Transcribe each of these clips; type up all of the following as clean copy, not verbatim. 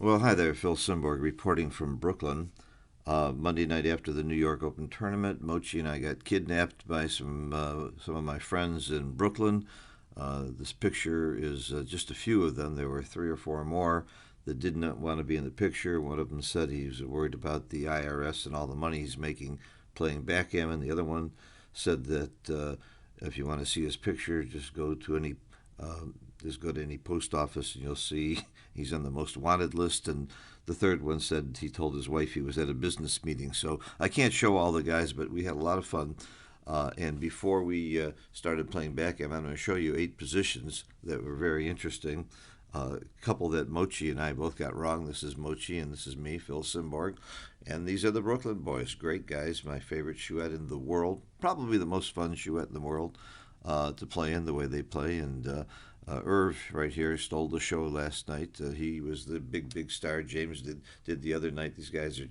Well, hi there, Phil Simborg reporting from Brooklyn. Monday night after the New York Open tournament, Mochy and I got kidnapped by some of my friends in Brooklyn. This picture is just a few of them. There were three or four more that did not want to be in the picture. One of them said he was worried about the IRS and all the money he's making playing backgammon. The other one said that if you want to see his picture, uh, just go to any post office and you'll see he's on the most wanted list. And the third one said he told his wife he was at a business meeting. So I can't show all the guys, but we had a lot of fun. And before we started playing backgammon, I'm going to show you 8 positions that were very interesting. A couple that Mochy and I both got wrong. This is Mochy and this is me, Phil Simborg. And these are the Brooklyn boys. Great guys. My favorite Chouette in the world. Probably the most fun Chouette in the world to play in the way they play. And Irv right here stole the show last night. He was the big star. James did the other night. These guys are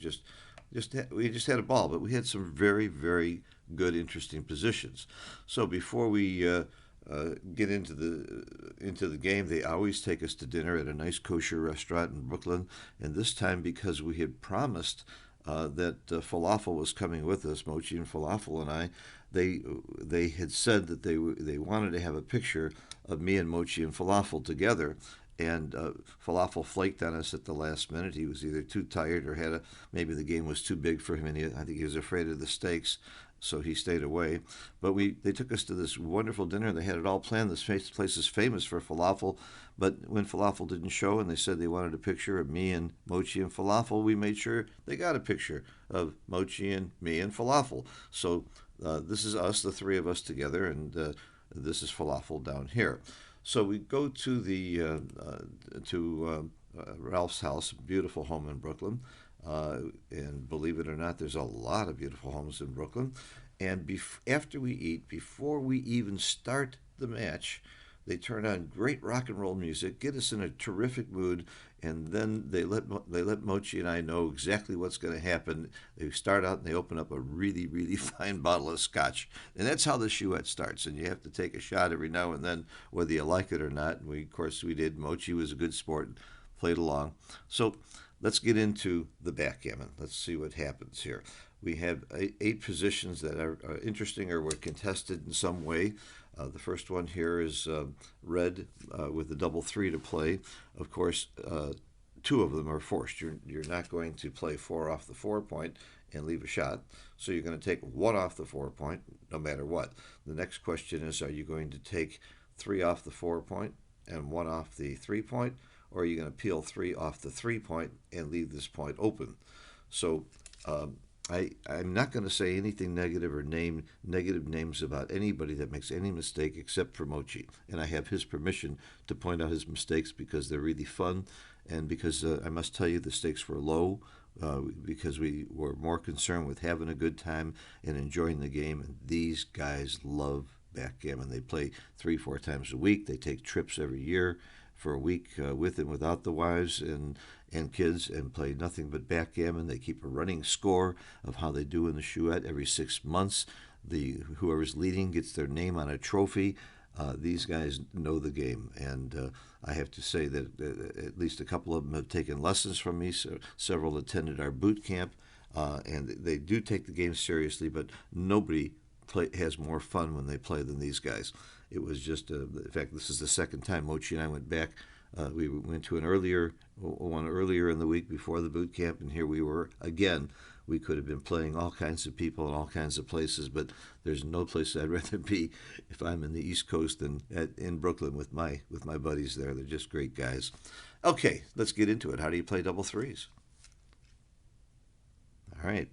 we just had a ball, but we had some very good, interesting positions. So before we get into the game, they always take us to dinner at a nice kosher restaurant in Brooklyn. And this time, because we had promised that Falafel was coming with us, Mochy and Falafel and I, they had said that they wanted to have a picture of me and Mochy and Falafel together. And Falafel flaked on us at the last minute. He was either too tired or maybe the game was too big for him, and I think he was afraid of the stakes, so he stayed away. But they took us to this wonderful dinner. They had it all planned. This place is famous for falafel, but when Falafel didn't show and they said they wanted a picture of me and Mochy and Falafel, we made sure they got a picture of Mochy and me and Falafel. So this is us, the three of us together, and this is Falafel down here. So we go to Ralph's house, beautiful home in Brooklyn. And believe it or not, there's a lot of beautiful homes in Brooklyn. And after we eat, before we even start the match, they turn on great rock and roll music, get us in a terrific mood, and then they let Mochy and I know exactly what's going to happen. They start out and they open up a really fine bottle of scotch, and that's how the Chouette starts. And you have to take a shot every now and then, whether you like it or not. And of course, we did. Mochy was a good sport, played along. So let's get into the backgammon. Let's see what happens here. We have 8 positions that are interesting or were contested in some way. The first one here is red with the double three to play. Of course, 2 of them are forced. You're not going to play 4 off the 4 point and leave a shot. So you're going to take 1 off the 4 point no matter what. The next question is, are you going to take 3 off the 4 point and 1 off the 3 point? Or are you going to peel 3 off the 3 point and leave this point open? So I'm not going to say anything negative or name negative names about anybody that makes any mistake except for Mochy. And I have his permission to point out his mistakes because they're really fun and because I must tell you the stakes were low because we were more concerned with having a good time and enjoying the game. And these guys love backgammon. They play 3-4 times a week. They take trips every year for a week with and without the wives and kids and play nothing but backgammon. They keep a running score of how they do in the Chouette every 6 months. Whoever's leading gets their name on a trophy. These guys know the game, and I have to say that at least a couple of them have taken lessons from me. So several attended our boot camp, and they do take the game seriously, but nobody has more fun when they play than these guys. It was just, in fact, this is the second time Mochy and I went back. We went to one earlier in the week before the boot camp, and here we were again. We could have been playing all kinds of people in all kinds of places, but there's no place I'd rather be if I'm in the East Coast than in Brooklyn with my buddies there. They're just great guys. Okay, let's get into it. How do you play double threes? All right.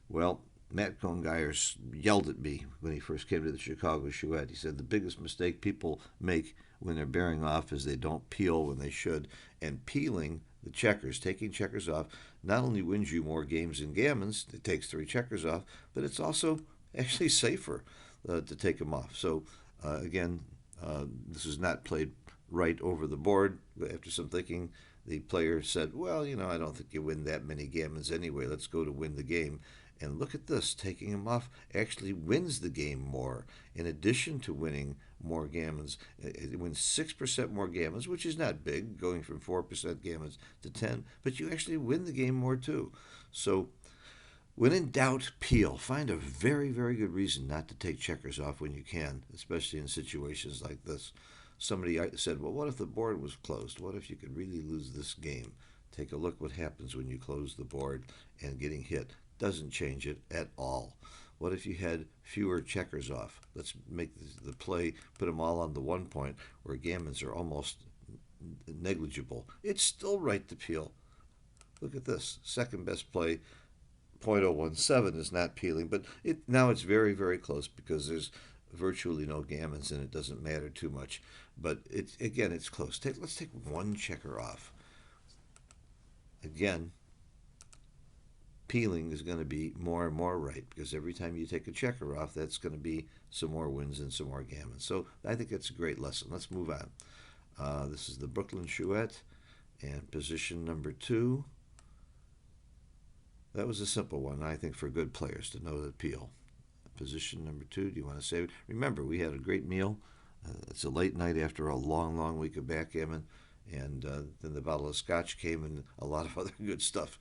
Well, Matt Kongeyers yelled at me when he first came to the Chicago Chouette. He said the biggest mistake people make when they're bearing off is they don't peel when they should. And peeling the checkers, taking checkers off, not only wins you more games in gammons, it takes 3 checkers off, but it's also actually safer to take them off. So, again, this is not played right over the board. After some thinking, the player said, well, I don't think you win that many gammons anyway. Let's go to win the game. And look at this, taking him off actually wins the game more. In addition to winning more gammons, it wins 6% more gammons, which is not big, going from 4% gammons to 10, but you actually win the game more too. So when in doubt, peel. Find a very, very good reason not to take checkers off when you can, especially in situations like this. Somebody said, well, what if the board was closed? What if you could really lose this game? Take a look what happens when you close the board, and getting hit doesn't change it at all. What if you had fewer checkers off? Let's make the play, put them all on the 1 point where gammons are almost negligible. It's still right to peel. Look at this. Second best play, 0.017 is not peeling, but now it's very, very close because there's virtually no gammons and it doesn't matter too much. But it's close. Let's take one checker off. Again, peeling is going to be more and more right because every time you take a checker off, that's going to be some more wins and some more gammons. So I think that's a great lesson. Let's move on. This is the Brooklyn Chouette, and position number 2. That was a simple one, I think, for good players to know that peel. Position number 2, do you want to save it? Remember, we had a great meal. It's a late night after a long, long week of backgammon. And then the bottle of scotch came and a lot of other good stuff.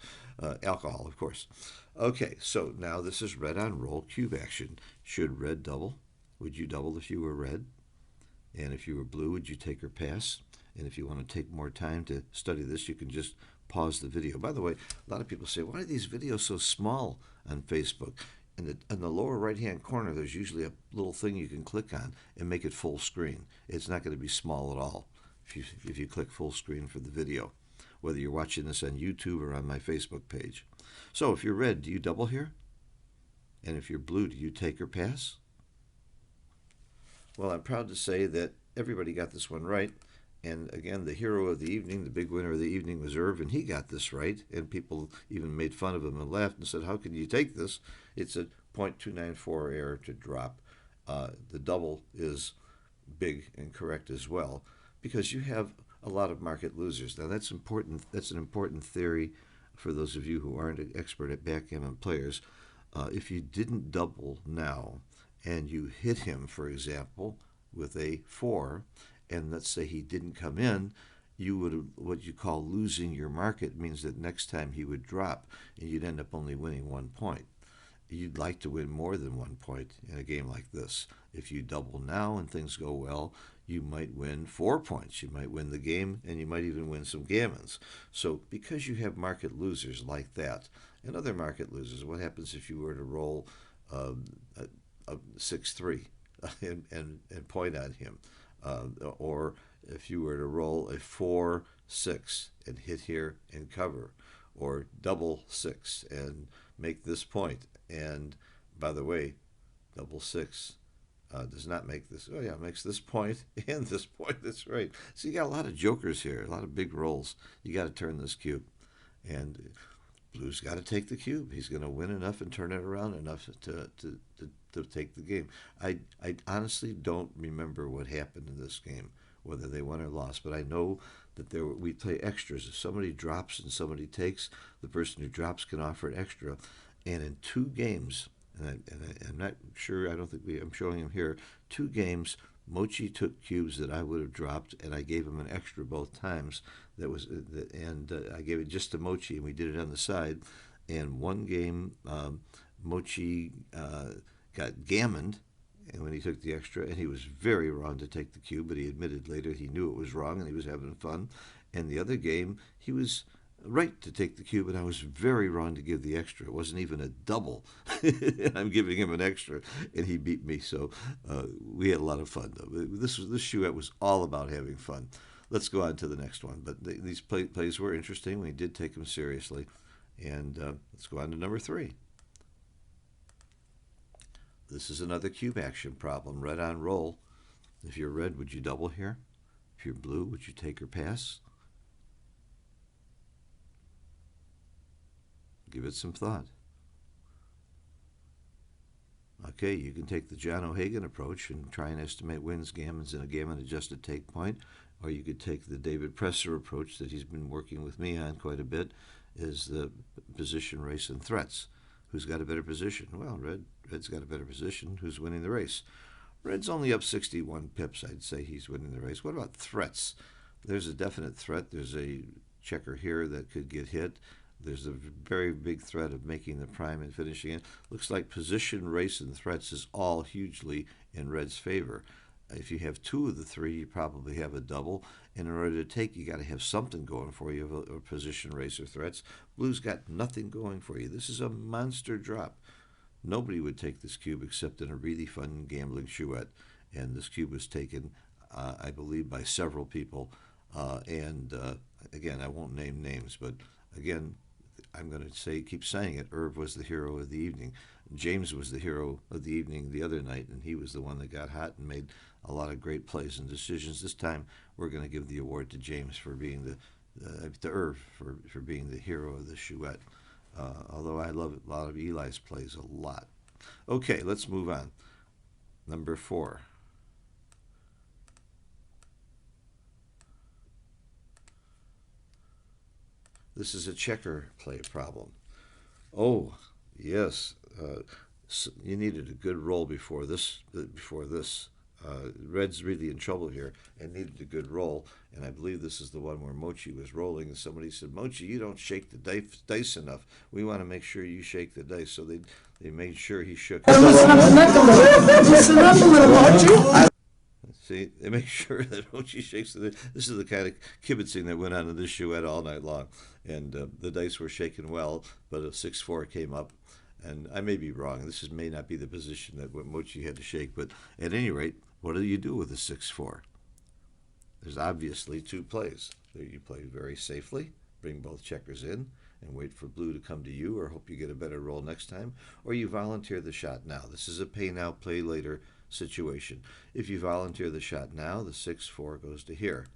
Alcohol, of course. Okay, so now this is red on roll cube action. Should red double? Would you double if you were red? And if you were blue, would you take or pass? And if you want to take more time to study this, you can just pause the video. By the way, a lot of people say, why are these videos so small on Facebook? In the lower right-hand corner, there's usually a little thing you can click on and make it full screen. It's not going to be small at all if you click full screen for the video, whether you're watching this on YouTube or on my Facebook page. So if you're red, do you double here? And if you're blue, do you take or pass? Well, I'm proud to say that everybody got this one right. And again, the hero of the evening, the big winner of the evening was Irv, and he got this right. And people even made fun of him and laughed and said, how can you take this? It's a 0.294 error to drop. The double is big and correct as well, because you have a lot of market losers. Now that's important. That's an important theory for those of you who aren't an expert at backgammon players. If you didn't double now and you hit him, for example, with a 4, and let's say he didn't come in, you would have what you call losing your market. Means that next time he would drop and you'd end up only winning 1 point. You'd like to win more than 1 point in a game like this. If you double now and things go well, you might win 4 points. You might win the game, and you might even win some gammons. So because you have market losers like that, and other market losers, what happens if you were to roll a 6-3 and point on him? Or if you were to roll a 4-6 and hit here and cover, or double 6 and make this point. And by the way, double 6 does not make this. Oh yeah, it makes this point and this point. That's right. So you got a lot of jokers here, a lot of big rolls. You got to turn this cube, and blue's got to take the cube. He's going to win enough and turn it around enough to take the game. I honestly don't remember what happened in this game, whether they won or lost, but I know that we play extras. If somebody drops and somebody takes, the person who drops can offer an extra. And in 2 games, I'm not sure, I don't think I'm showing him here, 2 games, Mochy took cubes that I would have dropped, and I gave him an extra both times. I gave it just to Mochy, and we did it on the side. And 1 game, Mochy got gammoned, and when he took the extra, and he was very wrong to take the cube, but he admitted later he knew it was wrong, and he was having fun. And the other game, he was right to take the cube, and I was very wrong to give the extra. It wasn't even a double. I'm giving him an extra, and he beat me. So we had a lot of fun, though. This Chouette was all about having fun. Let's go on to the next one. But these plays were interesting. We did take them seriously. And let's go on to number 3. This is another cube action problem. Red on roll. If you're red, would you double here? If you're blue, would you take or pass? Give it some thought. Okay, you can take the John O'Hagan approach and try and estimate wins, gammons, and a gammon-adjusted take point, or you could take the David Presser approach that he's been working with me on quite a bit, is the position, race, and threats. Who's got a better position? Well, Red's got a better position. Who's winning the race? Red's only up 61 pips. I'd say he's winning the race. What about threats? There's a definite threat. There's a checker here that could get hit. There's a very big threat of making the prime and finishing it. Looks like position, race, and threats is all hugely in Red's favor. If you have two of the three, you probably have a double. And in order to take, you got to have something going for you, a position, race, or threats. Blue's got nothing going for you. This is a monster drop. Nobody would take this cube except in a really fun gambling Chouette. And this cube was taken, I believe, by several people. Again, I won't name names, but again, I'm going to keep saying it. Irv was the hero of the evening. James was the hero of the evening the other night, and he was the one that got hot and made a lot of great plays and decisions. This time, we're going to give the award to James for being to Irv for being the hero of the Chouette. Although I love a lot of Eli's plays a lot. Okay, let's move on. Number 4. This is a checker play problem. Oh, yes. You needed a good roll before this. Red's really in trouble here and needed a good roll. And I believe this is the one where Mochy was rolling. And somebody said, Mochy, you don't shake the dice enough. We want to make sure you shake the dice. So they made sure he shook. Listen up a little, Mochy. See, they make sure that Mochy shakes the dice. This is the kind of kibitzing that went on in this Chouette all night long. And the dice were shaken well, but a 6-4 came up. And I may be wrong. This may not be the position that Mochy had to shake. But at any rate, what do you do with a 6-4? There's obviously two plays. You play very safely, bring both checkers in, and wait for blue to come to you, or hope you get a better roll next time, or you volunteer the shot now. This is a pay now, play later situation. If you volunteer the shot now, the 6-4 goes to here,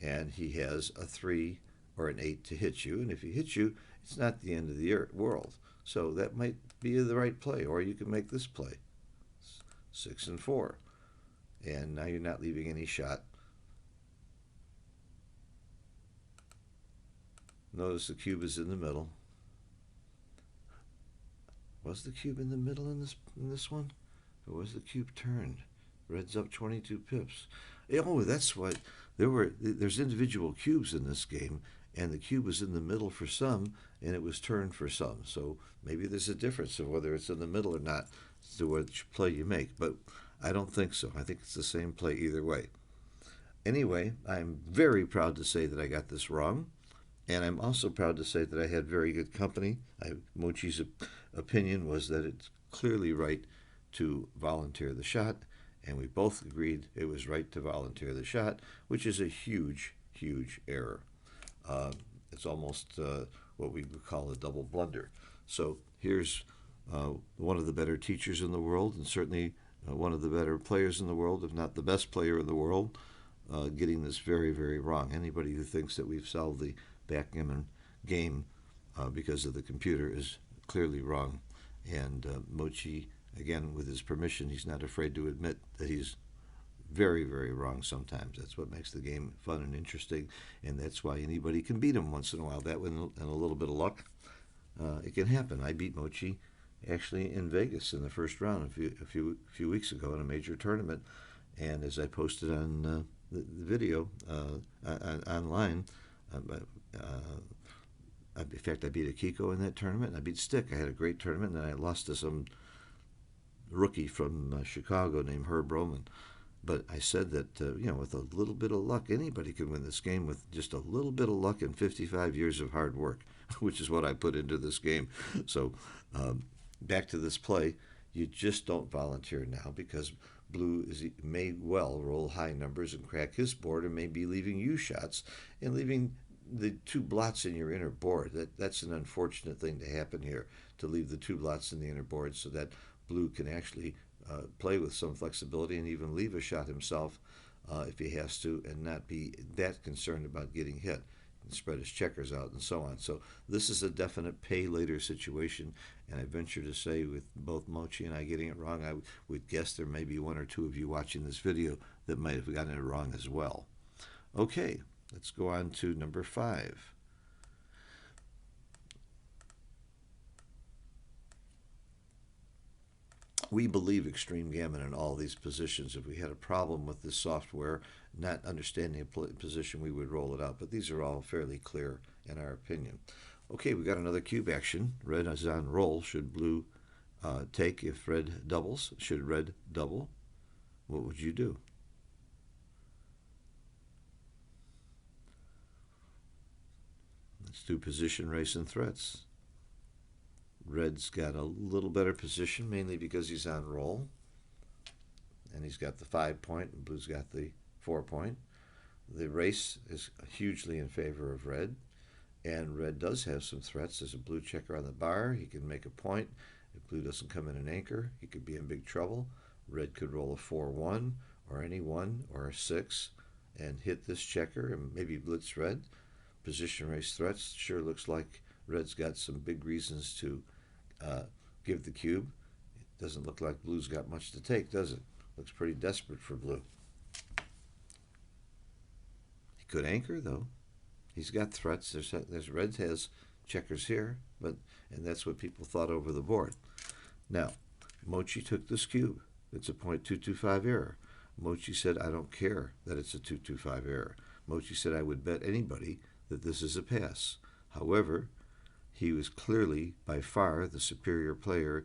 and he has a 3 or an 8 to hit you, and if he hits you, it's not the end of the world. So that might be the right play, or you can make this play, 6 and 4, and now you're not leaving any shot. Notice the cube is in the middle. Was the cube in the middle in this one? Or was the cube turned? Red's up 22 pips. Oh, that's what there's individual cubes in this game, and the cube was in the middle for some, and it was turned for some. So maybe there's a difference of whether it's in the middle or not to which play you make. But I don't think so. I think it's the same play either way. Anyway, I'm very proud to say that I got this wrong. And I'm also proud to say that I had very good company. Mochy's opinion was that it's clearly right to volunteer the shot, and we both agreed it was right to volunteer the shot, which is a huge, huge error. It's almost what we would call a double blunder. So here's one of the better teachers in the world, and certainly one of the better players in the world, if not the best player in the world, getting this very, very wrong. Anybody who thinks that we've solved the backgammon game because of the computer is clearly wrong. And Mochy, again, with his permission, he's not afraid to admit that he's very, very wrong sometimes. That's what makes the game fun and interesting, and that's why anybody can beat him once in a while. That and a little bit of luck, it can happen. I beat Mochy actually in Vegas in the first round a few weeks ago in a major tournament, and as I posted on the video online, in fact, I beat Akiko in that tournament, and I beat Stick. I had a great tournament, and then I lost to some rookie from Chicago named Herb Roman. But I said that, with a little bit of luck, anybody can win this game with just a little bit of luck and 55 years of hard work, which is what I put into this game. So back to this play, you just don't volunteer now because blue may well roll high numbers and crack his board and may be leaving you shots and leaving the two blots in your inner board. That's an unfortunate thing to happen here, to leave the two blots in the inner board so that blue can actually play with some flexibility and even leave a shot himself if he has to, and not be that concerned about getting hit and spread his checkers out and so on. So this is a definite pay later situation, and I venture to say with both Mochy and I getting it wrong, I would guess there may be one or two of you watching this video that might have gotten it wrong as well. Okay, let's go on to number 5. We believe extreme gammon in all these positions. If we had a problem with this software not understanding a position, we would roll it out. But these are all fairly clear in our opinion. Okay, we got another cube action. Red is on roll. Should blue take if red doubles? Should red double? What would you do? Let's do position, race, and threats. Red's got a little better position, mainly because he's on roll. And he's got the 5 point, and blue's got the 4 point. The race is hugely in favor of red. And red does have some threats. There's a blue checker on the bar. He can make a point. If blue doesn't come in an anchor, he could be in big trouble. Red could roll a 4-1 or any 1 or a 6 and hit this checker and maybe blitz red. Position, race, threats. Sure looks like red's got some big reasons to give the cube. It doesn't look like blue's got much to take, does it? Looks pretty desperate for blue. He could anchor, though. He's got threats. There's red has checkers here, and that's what people thought over the board. Now, Mochy took this cube. It's a .225 error. Mochy said, I don't care that it's a 225 error. Mochy said, I would bet anybody that this is a pass. However, he was clearly, by far, the superior player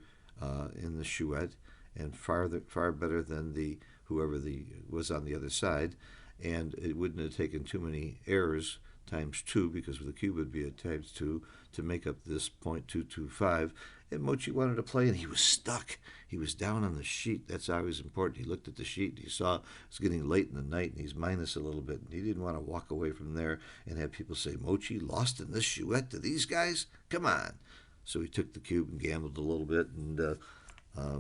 in the Chouette, and far better than whoever was on the other side. And it wouldn't have taken too many errors times 2, because the cube would be at times 2, to make up this .225. And Mochy wanted to play, and he was stuck. He was down on the sheet. That's always important. He looked at the sheet, and he saw it was getting late in the night, and he's minus a little bit. And he didn't want to walk away from there and have people say, Mochy lost in this Chouette to these guys? Come on. So he took the cube and gambled a little bit, and I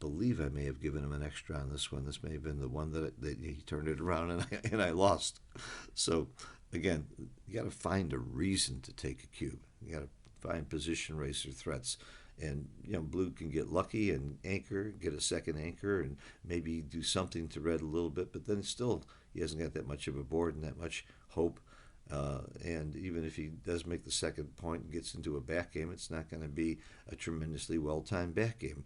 believe I may have given him an extra on this one. This may have been the one that he turned it around, and I lost. So, again, you got to find a reason to take a cube. You got to find position, race, or threats. And, blue can get lucky and anchor, get a second anchor, and maybe do something to red a little bit, but then still he hasn't got that much of a board and that much hope. And even if he does make the second point and gets into a back game, it's not going to be a tremendously well-timed back game.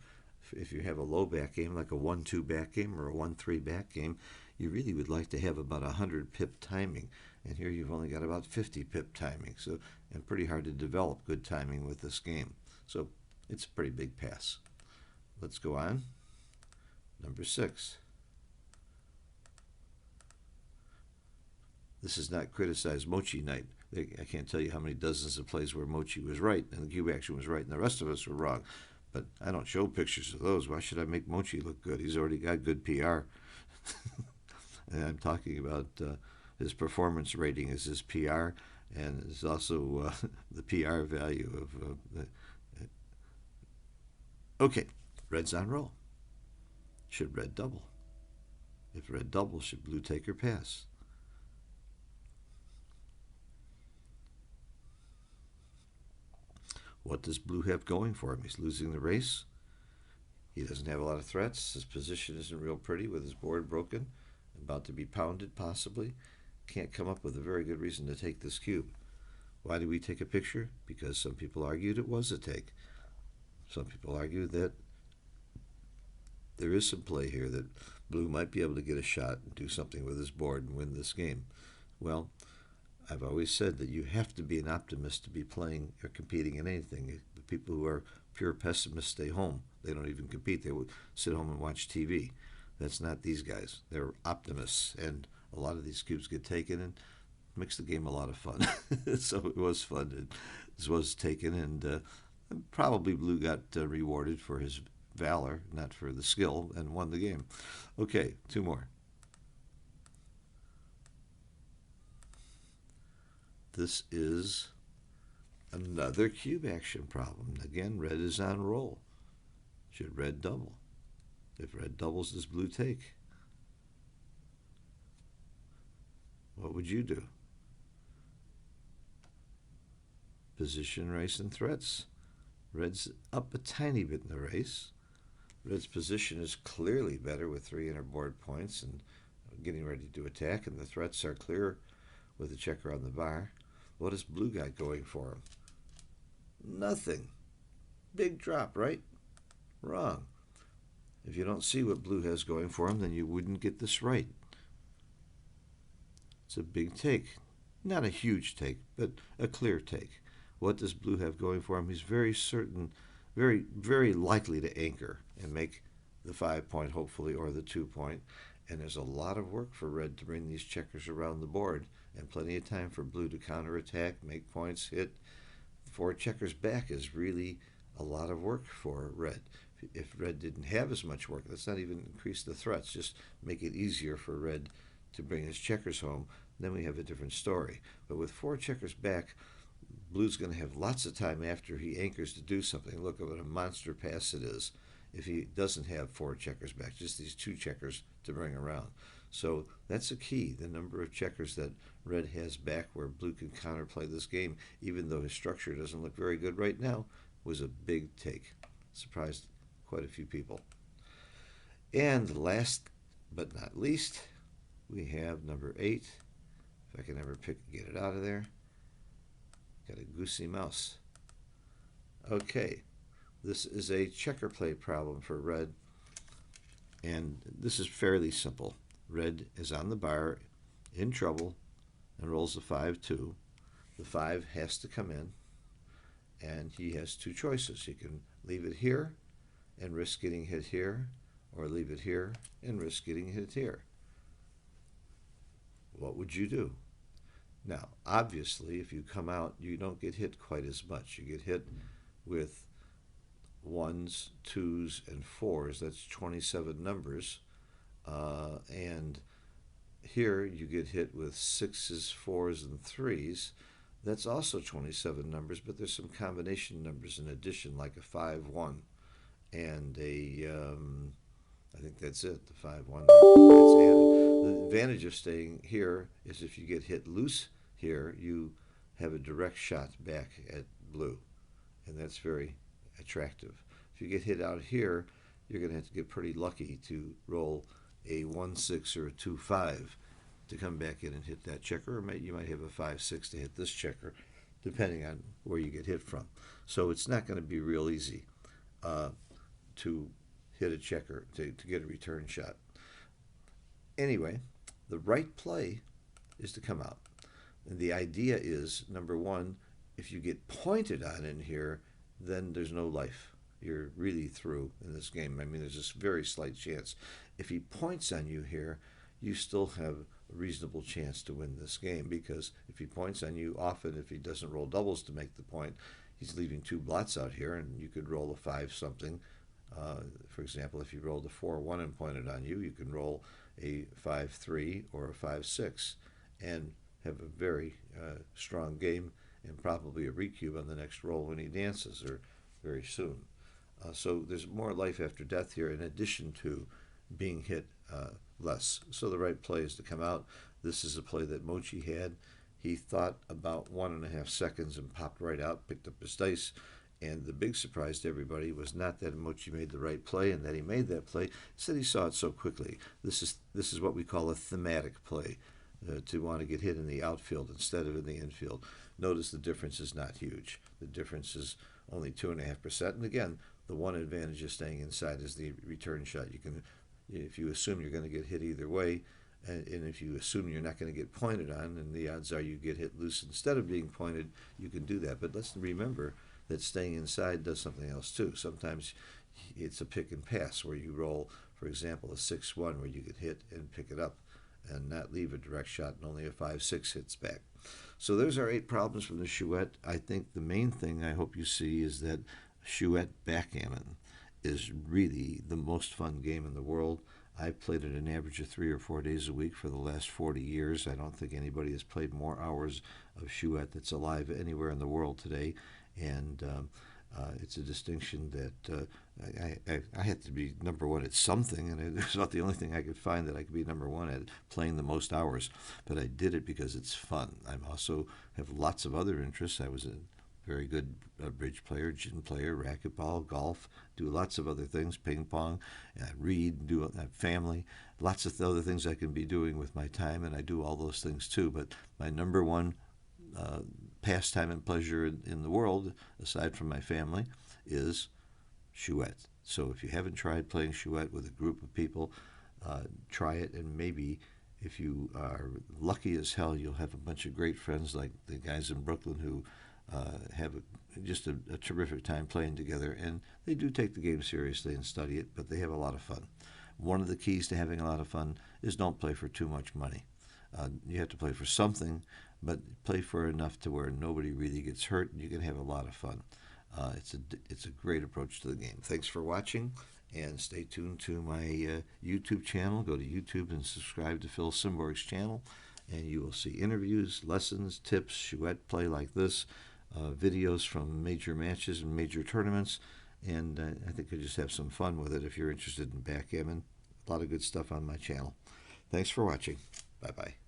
If you have a low back game, like a 1-2 back game or a 1-3 back game, you really would like to have about 100 pip timing. And here you've only got about 50 pip timing. So, and pretty hard to develop good timing with this game. So it's a pretty big pass. Let's go on. Number 6. This is not criticized Mochy night. I can't tell you how many dozens of plays where Mochy was right and the cube action was right and the rest of us were wrong. But I don't show pictures of those. Why should I make Mochy look good? He's already got good PR. And I'm talking about his performance rating is his PR, and it's also the PR value of... Okay, red's on roll. Should red double? If red doubles, should blue take or pass? What does blue have going for him? He's losing the race. He doesn't have a lot of threats. His position isn't real pretty with his board broken, about to be pounded possibly. Can't come up with a very good reason to take this cube. Why did we take a picture? Because some people argued it was a take. Some people argue that there is some play here, that blue might be able to get a shot and do something with his board and win this game. Well, I've always said that you have to be an optimist to be playing or competing in anything. The people who are pure pessimists stay home. They don't even compete. They would sit home and watch TV. That's not these guys. They're optimists, and a lot of these cubes get taken and makes the game a lot of fun. So it was fun. This was taken, and probably blue got rewarded for his valor, not for the skill, and won the game. Okay, 2 more. This is another cube action problem. Again, red is on roll. Should red double? If red doubles, does blue take? What would you do? Position, race, and threats. Red's up a tiny bit in the race. Red's position is clearly better with 3 inner board points and getting ready to attack, and the threats are clear with the checker on the bar. What has blue got going for him? Nothing. Big drop, right? Wrong. If you don't see what blue has going for him, then you wouldn't get this right. It's a big take. Not a huge take, but a clear take. What does blue have going for him? He's very certain, very likely to anchor and make the 5 point, hopefully, or the 2 point. And there's a lot of work for red to bring these checkers around the board, and plenty of time for blue to counterattack, make points, hit. 4 checkers back is really a lot of work for red. If red didn't have as much work, let's not even increase the threats, just make it easier for red to bring his checkers home, then we have a different story. But with 4 checkers back, blue's going to have lots of time after he anchors to do something. Look at what a monster pass it is if he doesn't have 4 checkers back, just these 2 checkers to bring around. So that's a key, the number of checkers that red has back where blue can counterplay this game, even though his structure doesn't look very good right now, was a big take. Surprised quite a few people. And last but not least, we have number 8. If I can ever get it out of there. Got a goosey mouse. Okay, this is a checker play problem for red, and this is fairly simple. Red is on the bar, in trouble, and rolls a 5-2. The 5 has to come in, and he has 2 choices. He can leave it here and risk getting hit here, or leave it here and risk getting hit here. What would you do? Now, obviously, if you come out, you don't get hit quite as much. You get hit with 1s, 2s, and 4s. That's 27 numbers. And here you get hit with 6s, 4s, and 3s. That's also 27 numbers, but there's some combination numbers in addition, like a 5-1 and I think that's it, the 5-1 that's added. The advantage of staying here is if you get hit loose here, you have a direct shot back at blue, and that's very attractive. If you get hit out here, you're going to have to get pretty lucky to roll a 1-6 or a 2-5 to come back in and hit that checker, or you might have a 5-6 to hit this checker, depending on where you get hit from. So it's not going to be real easy to hit a checker, to get a return shot. Anyway, the right play is to come out. And the idea is, number one, if you get pointed on in here, then there's no life. You're really through in this game. I mean, there's this very slight chance. If he points on you here, you still have a reasonable chance to win this game, because if he points on you, often if he doesn't roll doubles to make the point, he's leaving 2 blots out here, and you could roll a 5 something. For example, if you rolled a 4-1 and pointed on you, you can roll a 5-3 or a 5-6 and have a very strong game, and probably a recube on the next roll when he dances, or very soon. So there's more life after death here, in addition to being hit less. So the right play is to come out. This is a play that Mochy had. He thought about 1.5 seconds and popped right out, picked up his dice. And the big surprise to everybody was not that Mochy made the right play and that he made that play. It's that he saw it so quickly. This is what we call a thematic play, to want to get hit in the outfield instead of in the infield. Notice the difference is not huge. The difference is only 2.5%. And again, the one advantage of staying inside is the return shot. You can, if you assume you're going to get hit either way, and if you assume you're not going to get pointed on, and the odds are you get hit loose instead of being pointed, you can do that. But let's remember that staying inside does something else too. Sometimes it's a pick and pass where you roll, for example, a 6-1 where you get hit and pick it up and not leave a direct shot, and only a 5-6 hits back. So there's our 8 problems from the Chouette. I think the main thing I hope you see is that Chouette backgammon is really the most fun game in the world. I've played it an average of 3 or 4 days a week for the last 40 years. I don't think anybody has played more hours of Chouette that's alive anywhere in the world today. And it's a distinction that I had to be number 1 at something, and it's not the only thing I could find that I could be number 1 at, playing the most hours. But I did it because it's fun. I also have lots of other interests. I was a very good bridge player, gin player, racquetball, golf, do lots of other things, ping pong, read, do family, lots of other things I can be doing with my time, and I do all those things too. But my number 1 pastime and pleasure in the world, aside from my family, is Chouette. So if you haven't tried playing Chouette with a group of people, try it, and maybe if you are lucky as hell, you'll have a bunch of great friends like the guys in Brooklyn who have just a terrific time playing together. And they do take the game seriously and study it, but they have a lot of fun. One of the keys to having a lot of fun is don't play for too much money. You have to play for something, but play for enough to where nobody really gets hurt, and you can have a lot of fun. It's a great approach to the game. Thanks for watching, and stay tuned to my YouTube channel. Go to YouTube and subscribe to Phil Simborg's channel, and you will see interviews, lessons, tips, Chouette play like this, videos from major matches and major tournaments, and I think you'll just have some fun with it if you're interested in backgammon. A lot of good stuff on my channel. Thanks for watching. Bye-bye.